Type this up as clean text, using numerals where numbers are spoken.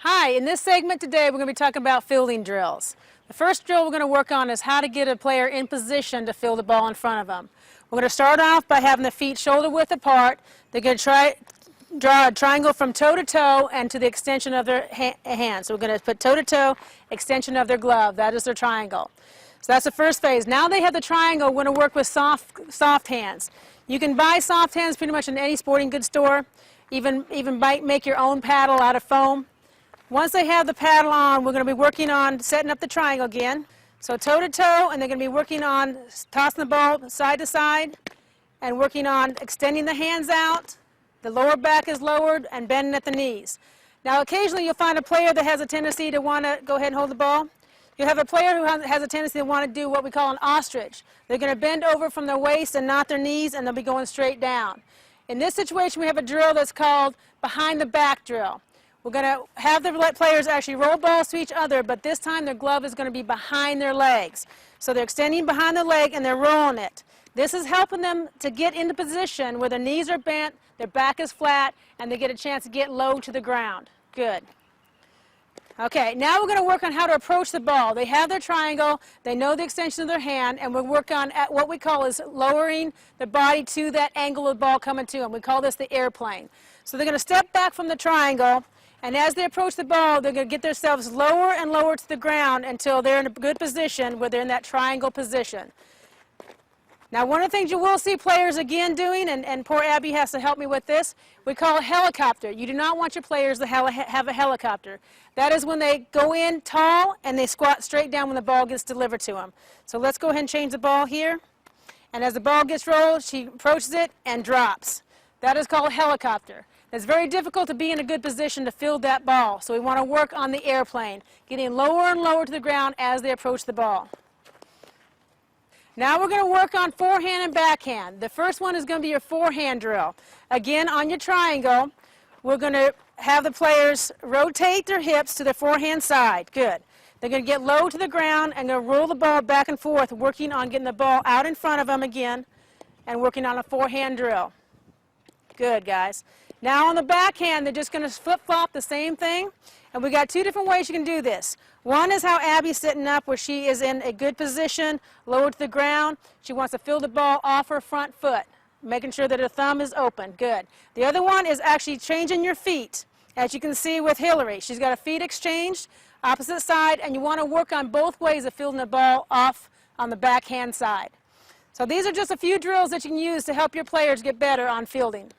Hi, in this segment today we're going to be talking about fielding drills. The first drill we're going to work on is how to get a player in position to field the ball in front of them. We're going to start off by having the feet shoulder width apart. They're going to draw a triangle from toe to toe and to the extension of their hand. So we're going to put toe to toe, extension of their glove. That is their triangle. So that's the first phase. Now they have the triangle, we're going to work with soft hands. You can buy soft hands pretty much in any sporting goods store. Even make your own paddle out of foam. Once they have the paddle on, we're going to be working on setting up the triangle again. So toe to toe, and they're going to be working on tossing the ball side to side and working on extending the hands out. The lower back is lowered and bending at the knees. Now occasionally you'll find a player that has a tendency to want to go ahead and hold the ball. You'll have a player who has a tendency to want to do what we call an ostrich. They're going to bend over from their waist and not their knees, and they'll be going straight down. In this situation we have a drill that's called behind the back drill. We're going to have the players actually roll balls to each other, but this time their glove is going to be behind their legs. So they're extending behind their leg and they're rolling it. This is helping them to get into position where their knees are bent, their back is flat, and they get a chance to get low to the ground. Good. Okay, now we're going to work on how to approach the ball. They have their triangle, they know the extension of their hand, and we'll work on what we call is lowering the body to that angle of the ball coming to them. We call this the airplane. So they're going to step back from the triangle, and as they approach the ball, they're going to get themselves lower and lower to the ground until they're in a good position where they're in that triangle position. Now, one of the things you will see players again doing, and poor Abby has to help me with this, we call a helicopter. You do not want your players to have a helicopter. That is when they go in tall and they squat straight down when the ball gets delivered to them. So let's go ahead and change the ball here. And as the ball gets rolled, she approaches it and drops. That is called a helicopter. It's very difficult to be in a good position to field that ball. So we want to work on the airplane, getting lower and lower to the ground as they approach the ball. Now we're going to work on forehand and backhand. The first one is going to be your forehand drill. Again, on your triangle, we're going to have the players rotate their hips to their forehand side. Good. They're going to get low to the ground and going to roll the ball back and forth, working on getting the ball out in front of them again and working on a forehand drill. Good, guys. Now on the backhand, they're just going to flip-flop the same thing. And we got two different ways you can do this. One is how Abby's sitting up, where she is in a good position, lower to the ground. She wants to field the ball off her front foot, making sure that her thumb is open. Good. The other one is actually changing your feet. As you can see with Hillary, she's got her feet exchanged, opposite side, and you want to work on both ways of fielding the ball off on the backhand side. So these are just a few drills that you can use to help your players get better on fielding.